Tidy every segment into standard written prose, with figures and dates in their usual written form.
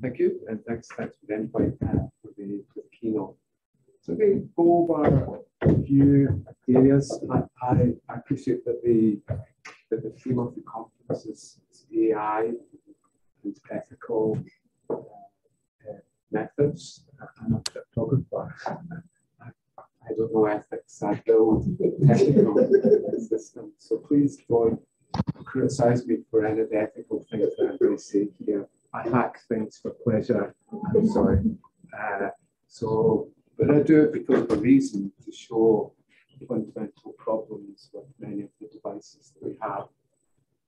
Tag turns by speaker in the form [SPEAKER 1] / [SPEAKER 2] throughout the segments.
[SPEAKER 1] Thank you, and thanks for the invite for the keynote. So I'm going to go over a few areas. I appreciate that the theme of the conference is AI and ethical methods. I'm a cryptographer. I don't know ethics. I build technical systems. So please don't criticize me for any of the ethical things that I'm going to say here. I hack things for pleasure. I'm sorry. But I do it because of a reason, to show fundamental problems with many of the devices that we have.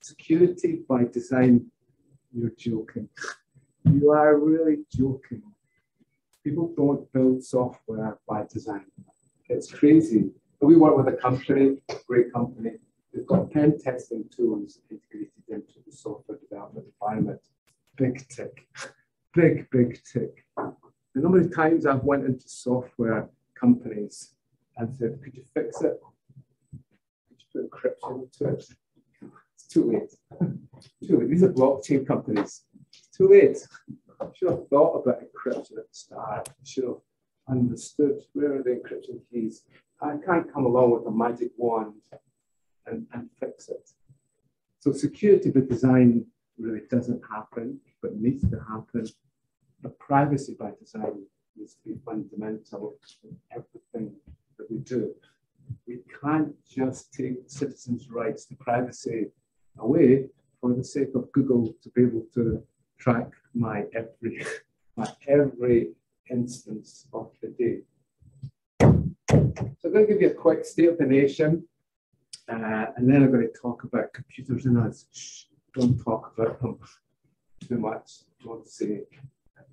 [SPEAKER 1] Security by design, you're joking. You are really joking. People don't build software by design. It's crazy. We work with a company, a great company. They've got pen testing tools integrated into the software development environment. Big tick, big tick. The number of times I've went into software companies and said, could you fix it? Could you put encryption into it? It's too late. Too late. These are blockchain companies. It's too late. I should have thought about encryption at the start. I should have understood where are the encryption keys. I can't come along with a magic wand and fix it. So security by design really doesn't happen, but needs to happen. But privacy by design needs to be fundamental in everything that we do. We can't just take citizens' rights to privacy away for the sake of Google to be able to track my every instance of the day. So I'm going to give you a quick state of the nation, and then I'm going to talk about computers and us. Shh, don't talk about them too much. Don't say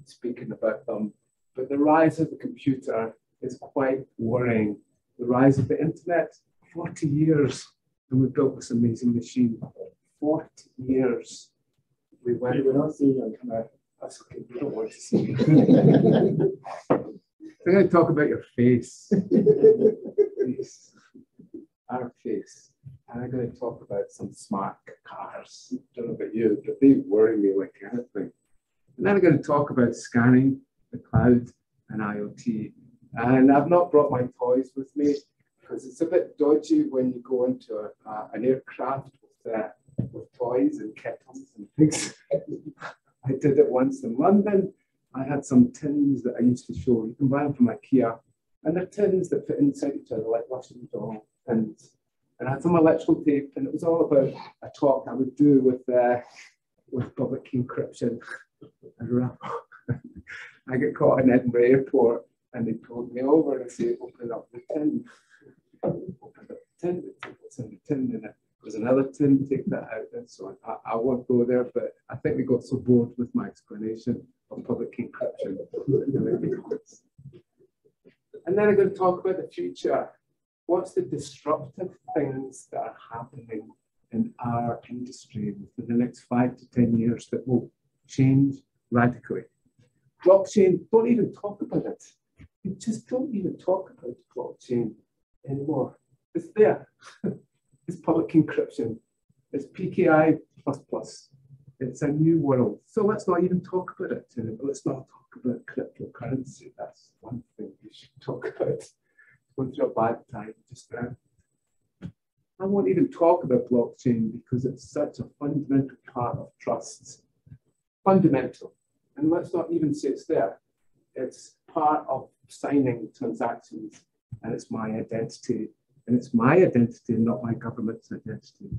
[SPEAKER 1] speaking about them. But the rise of the computer is quite worrying. The rise of the internet, 40 years, and we built this amazing machine. 40 years. We went.
[SPEAKER 2] You will not see on camera.
[SPEAKER 1] That's okay. You don't want to see me. I'm going to talk about your face. Face. Our face. And I'm going to talk about some smart cars. I don't know about you, but they worry me like anything. And then I'm going to talk about scanning, the cloud, and IoT. And I've not brought my toys with me because it's a bit dodgy when you go into an aircraft with toys and kettles and things. I did it once in London. I had some tins that I used to show. You can buy them from IKEA. And they're tins that fit inside each other, like washing doll tins. And I had some electrical tape, and it was all about a talk I would do with public key encryption. I get caught in Edinburgh Airport, and they pulled me over and said, open up the tin. Open up the tin, what's in the tin? And there's another tin, take that out, and so on. I won't go there, but I think they got so bored with my explanation of public key encryption. And then I'm going to talk about the future. What's the disruptive things that are happening in our industry within the next 5 to 10 years that will change radically? Blockchain, don't even talk about it. You just don't even talk about blockchain anymore. It's there. It's public encryption. It's PKI++. It's a new world. So let's not even talk about it. Let's not talk about cryptocurrency. That's one thing we should talk about. Going through a bad time just now. I won't even talk about blockchain because it's such a fundamental part of trusts. Fundamental. And let's not even say it's there. It's part of signing transactions, and it's my identity. And it's my identity, not my government's identity.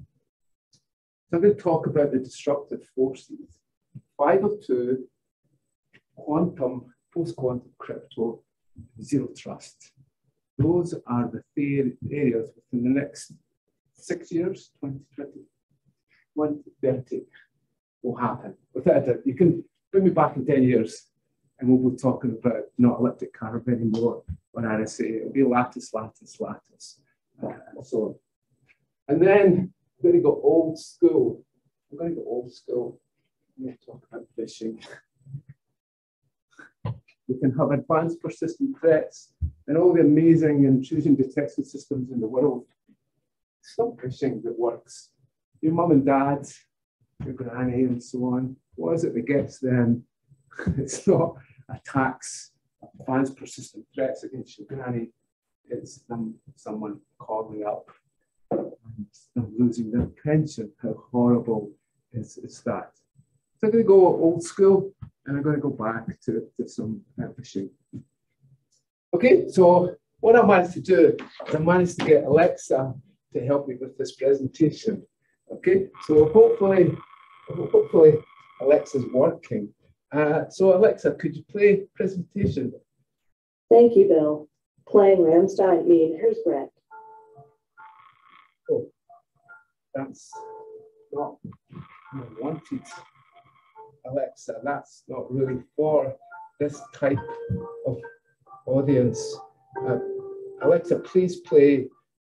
[SPEAKER 1] So I'm going to talk about the disruptive forces. 502, quantum, post-quantum crypto, zero trust. Those are the areas within the next 6 years, 2020, 2030 will happen. Without a doubt, you can bring me back in 10 years and we'll be talking about not elliptic curve anymore on RSA. It'll be lattice, and so on. And then I'm going to go old school. I'm going to talk about phishing. We can have advanced persistent threats and all the amazing intrusion detection systems in the world. It's not phishing that works. Your mum and dad, your granny and so on, what is it that gets them It's not attacks, advanced persistent threats against your granny. It's someone calling up and them losing their pension. How horrible is that? So I'm going to go old school, and I'm going to go back to some phishing. Okay, so what I managed to do is I managed to get Alexa to help me with this presentation. Okay, so hopefully Alexa's working. So Alexa, could you play presentation?
[SPEAKER 2] Thank you, Bill. Playing Ramstein mean, here's Brett.
[SPEAKER 1] Oh, that's not what I wanted. Alexa, that's not really for this type of audience. Alexa, please play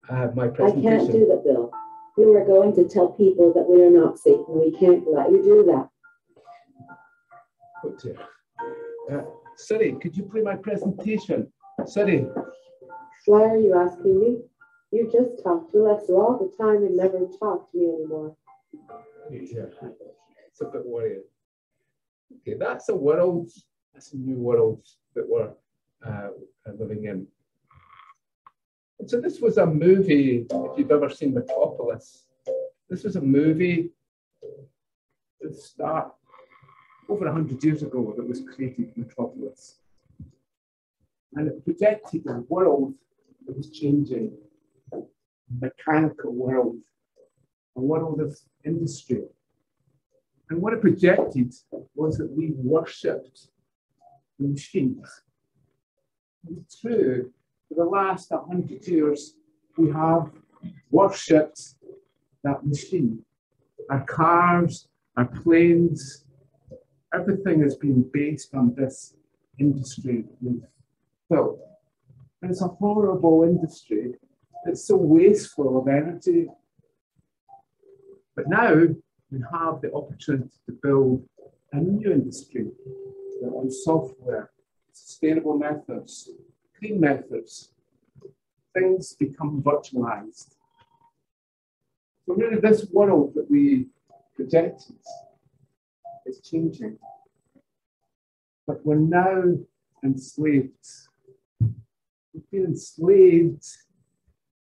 [SPEAKER 1] my presentation.
[SPEAKER 2] I can't do that, Bill. You are going to tell people that we are not safe, and we can't let you do that.
[SPEAKER 1] Oh dear. Siri, could you play my presentation? Siri.
[SPEAKER 2] Why are you asking me? You just talk to Alexa all the time and never talk to me anymore.
[SPEAKER 1] Yeah, it's a bit worrying. Okay, that's a world, that's a new world that we're living in. And so this was a movie, if you've ever seen Metropolis. This was a movie that started over 100 years ago that was created, Metropolis. And it projected a world that was changing, a mechanical world, a world of industry. And what it projected was that we worshipped the machines. It's true, for the last 100 years, we have worshipped that machine. Our cars, our planes, everything has been based on this industry we've built. And it's a horrible industry. It's so wasteful of energy. But now we have the opportunity to build a new industry on software, sustainable methods, clean methods. Things become virtualized. So really this world that we projected is changing. But we're now enslaved. We've been enslaved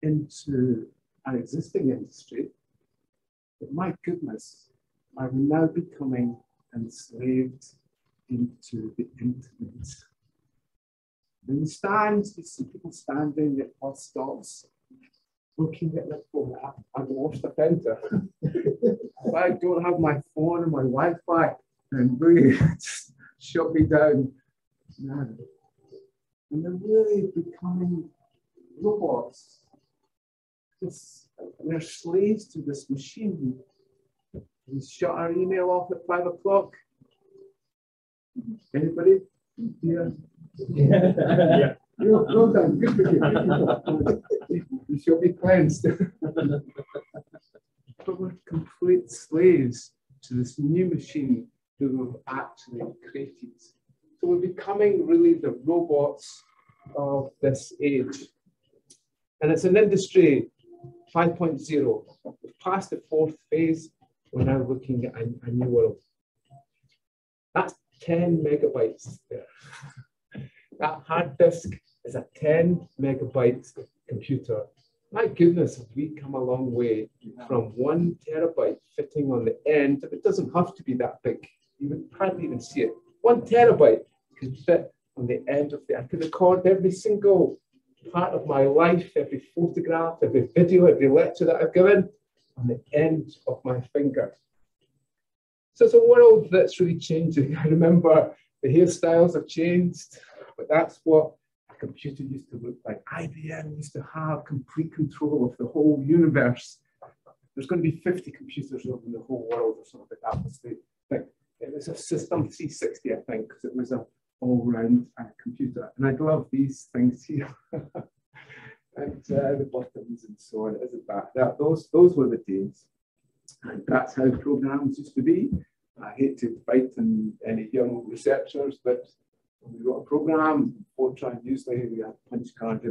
[SPEAKER 1] into our existing industry. But my goodness, are we now becoming enslaved into the internet? When you stand, you see people standing at bus stops, looking at their phone. I've lost a fender. If I don't have my phone and my Wi-Fi, then really just shut me down now. And they're really becoming robots. We're slaves to this machine. We shut our email off at 5 o'clock. Anybody? Yeah. Yeah. Well done. Good for you. You shall be cleansed. But we're complete slaves to this new machine that we've actually created. So we're becoming really the robots of this age. And it's an industry 5.0. We've passed the fourth phase. We're now looking at a new world. That's 10 megabytes there. That hard disk is a 10 megabyte computer. My goodness, have we come a long way from 1 terabyte fitting on the end. It doesn't have to be that big. You would hardly even see it. 1 terabyte could fit on the end of the, I could record every single part of my life, every photograph, every video, every lecture that I've given on the end of my finger. So it's a world that's really changing. I remember the hairstyles have changed, but that's what a computer used to look like. IBM used to have complete control of the whole universe. There's going to be 50 computers over the whole world or something. That was the thing. It was a System 360, I think, because it was an all-round computer. And I love these things here. And the buttons and so on. Isn't that? Those were the days. And that's how programs used to be. I hate to frighten any young researchers, but when we wrote a program, Fortran, usually we had punch cards,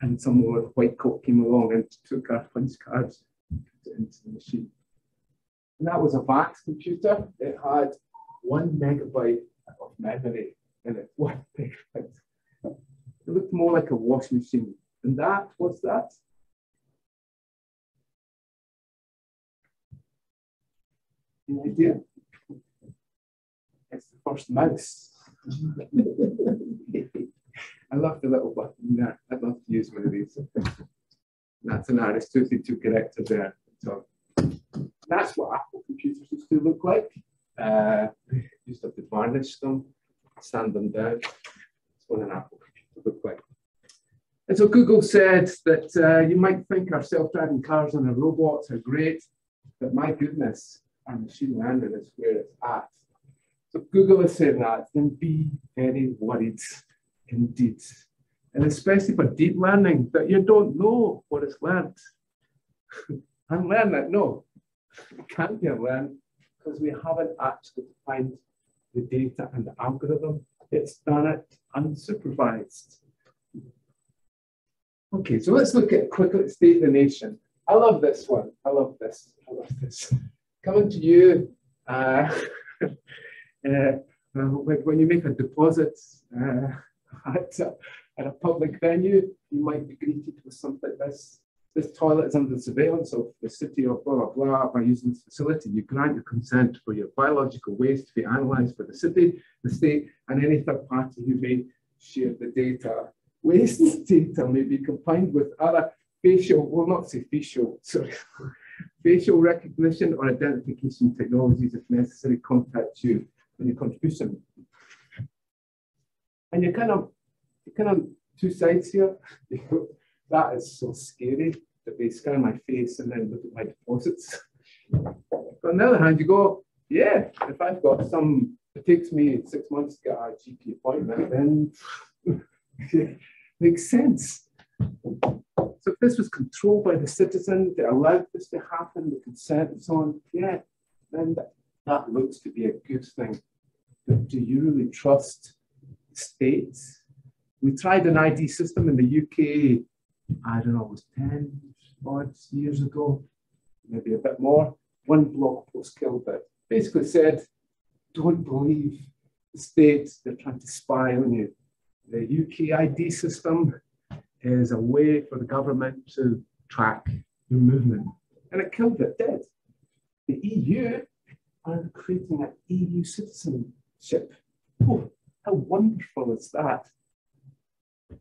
[SPEAKER 1] and someone with a white coat came along and took our punch cards into the machine. And that was a VAX computer. It had 1 megabyte of memory in it. One big thing. It looked more like a washing machine. And that, what's that? Any idea? It's the first mouse. I love the little button there. I'd love to use one of these. That's an Aristotle to corrector there. So that's what Apple computers used to look like. Used to have to varnish them, sand them down. That's what an Apple computer looked like. And so Google said that you might think our self-driving cars and our robots are great, but my goodness, our machine learning is where it's at. So Google is saying that, then be very worried indeed. And especially for deep learning, that you don't know what it's learned. Unlearn it, no. It can't be unlearned because we haven't actually defined the data and the algorithm. It's done it unsupervised. Okay, so let's look at quickly State of the Nation. I love this one. I love this. I love this. Coming to you, when you make a deposit at a public venue, you might be greeted with something like this. This toilet is under the surveillance of the city of blah, blah, blah. By using this facility, you grant your consent for your biological waste to be analysed by the city, the state, and any third party who may share the data. Waste data may be combined with other facial, well, not say facial, sorry, facial recognition or identification technologies if necessary. Contact you when you contribution. And you're kind of two sides here. That is so scary that they scan my face and then look at my deposits. But on the other hand, you go, yeah, if I've got some, it takes me 6 months to get a GP appointment, then it makes sense. So if this was controlled by the citizen, they allowed this to happen, the consent and so on, yeah, then that looks to be a good thing. But do you really trust states? We tried an ID system in the UK, I don't know, it was 10 odd years ago, maybe a bit more. One blog post killed it. Basically said, don't believe the states, they're trying to spy on you. The UK ID system is a way for the government to track your movement. And it killed it dead. The EU are creating an EU citizenship. Oh, how wonderful is that?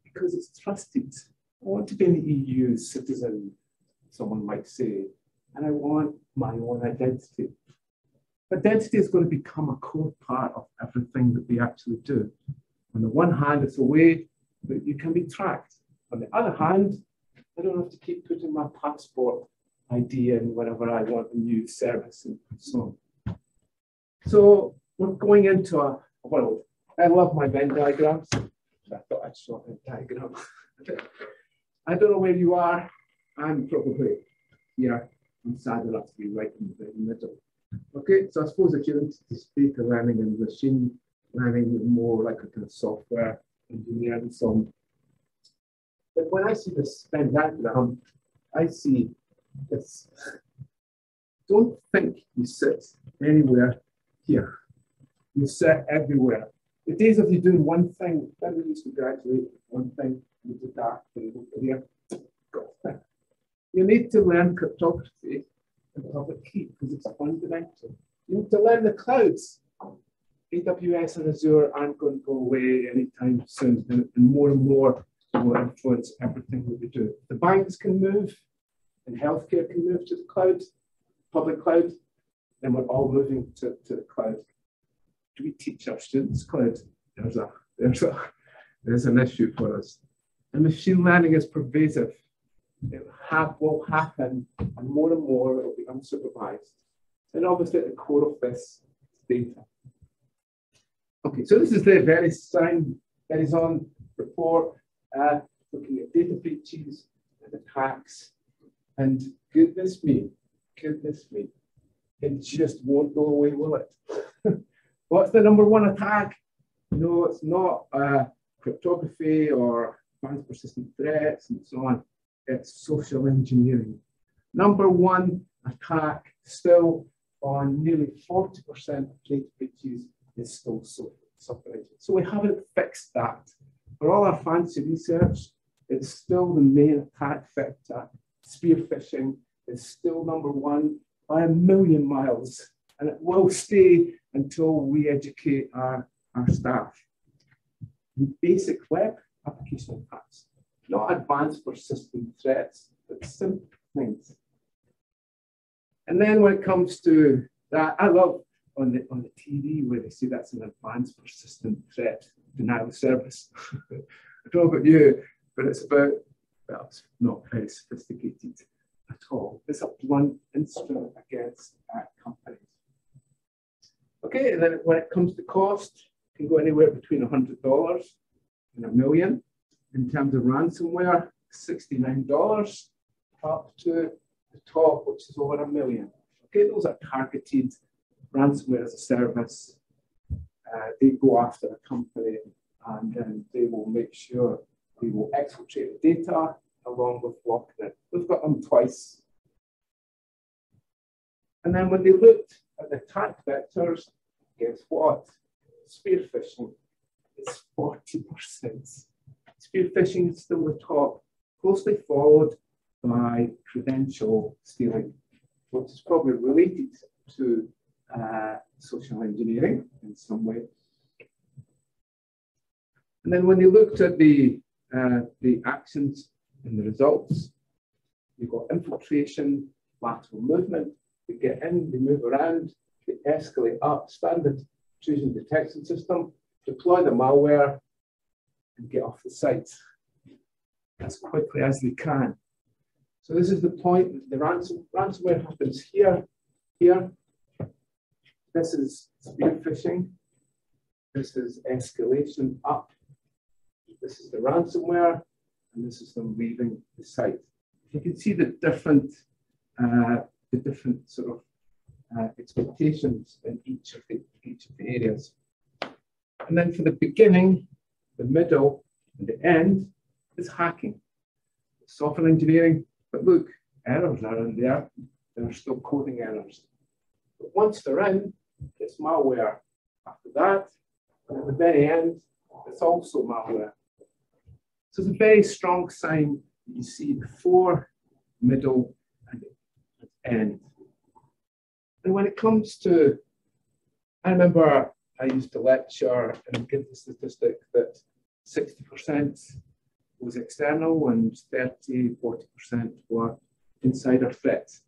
[SPEAKER 1] Because it's trusted. I want to be an EU citizen, someone might say, and I want my own identity. Identity is going to become a core part of everything that we actually do. On the one hand, it's a way that you can be tracked. On the other hand, I don't have to keep putting my passport ID in whenever I want a new service and so on. So we're going into a world. I love my Venn diagrams. I thought I'd show a diagram. I don't know where you are. I'm probably here. I'm sad enough to be right in the middle. Okay, so I suppose if you're into data learning and machine learning, more like a kind of software engineer and so on. But when I see this Venn diagram, I see this. Don't think you sit anywhere here. You sit everywhere. The days of you doing one thing, then we used to graduate one thing, you did that, and you go here. You need to learn cryptography and public key because it's fundamental. You need to learn the clouds. AWS and Azure aren't going to go away anytime soon, and more will influence everything that we do. The banks can move, and healthcare can move to the cloud, public cloud, then we're all moving to the cloud. Do we teach our students cloud? There's an issue for us. And machine learning is pervasive. It will happen, and more it will be unsupervised. And obviously at the core of this data. Okay, so this is the very on report, looking at data breaches and attacks. And goodness me, it just won't go away, will it? What's the number one attack? No, it's not cryptography or advanced persistent threats and so on. It's social engineering. Number one attack still on nearly 40% of data breaches is still software engineering. So we haven't fixed that. For all our fancy research, it's still the main attack vector. Spear phishing is still #1 by a million miles, and it will stay until we educate our staff. Basic web application attacks, not advanced persistent threats, but simple things. And then when it comes to that, I love on the TV where they say that's an advanced persistent threat, denial of service. I don't know about you, but it's about, well, it's not very sophisticated at all. It's a blunt instrument against companies. Okay, and then when it comes to cost, it can go anywhere between $100 and $1 million. In terms of ransomware, $69 up to the top, which is over $1 million. Okay, those are targeted ransomware as a service. They go after a company and then they will make sure they will exfiltrate the data along with locking it. We've got them twice. And then when they looked at the attack vectors, guess what? Spear phishing is 40%. Spear phishing is still the top, closely followed by credential stealing, which is probably related to social engineering in some way. And then when they looked at the actions and the results, you've got infiltration, lateral movement. They get in, they move around, they escalate up, standard intrusion detection system, deploy the malware, and get off the site as quickly as they can. So this is the point. The ransomware happens here, here. This is spear phishing. This is escalation up. This is the ransomware, and this is them leaving the site. You can see the different sort of expectations in each of the areas. And then for the beginning, the middle, and the end is hacking. Software engineering, but look, errors are in there. There are still coding errors. But once they're in, it's malware. After that, and at the very end, it's also malware. So it's a very strong sign that you see before, middle, and end. And when it comes to, I remember I used to lecture and give the statistic that 60% was external and 40% were insider threats.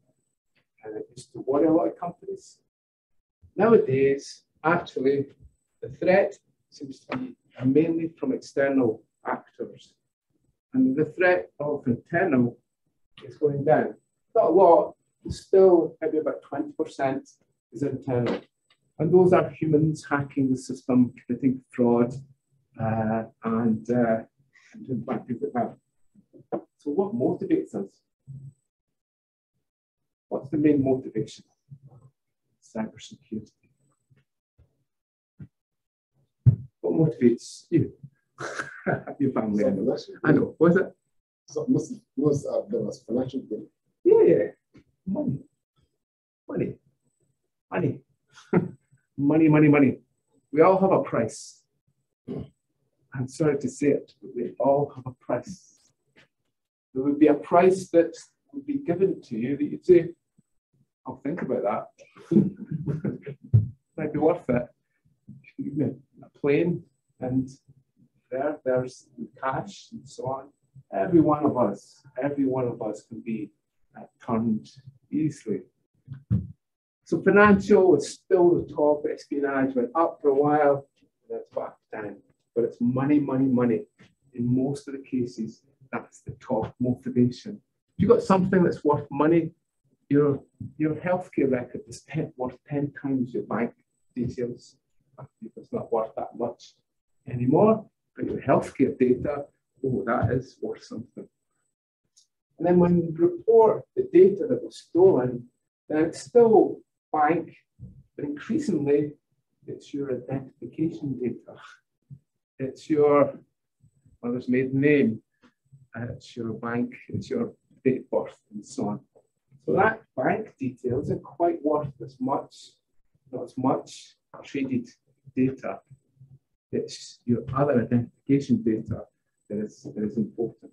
[SPEAKER 1] And it used to worry a lot of companies. Nowadays, actually, the threat seems to be mainly from external actors. And the threat of internal is going down. Not a lot, but still maybe about 20% is internal. And those are humans hacking the system, committing fraud, and doing bad things like that. So what motivates us? What's the main motivation? Cybersecurity. What motivates you? Your family. I know. What is it?
[SPEAKER 3] So most of them was financial gain.
[SPEAKER 1] Yeah. Money. Money. Money. Money, money, money. We all have a price. I'm sorry to say it, but we all have a price. There would be a price that would be given to you that you'd say, I'll think about that. Might be worth it. Give me a plane and there's cash and so on. Every one of us can be turned easily. So financial is still the top. Espionage went up for a while, and that's back down. But it's money, money, money. In most of the cases, that's the top motivation. If you've got something that's worth money, your healthcare record is worth 10 times your bank details. It's not worth that much anymore, but your healthcare data, oh, that is worth something. And then when you report the data that was stolen, then it's still bank, but increasingly it's your identification data. It's your mother's maiden name, it's your bank, it's your date of birth, and so on. So that bank details are quite worth as much, not as much traded data. It's your other identification data that is important.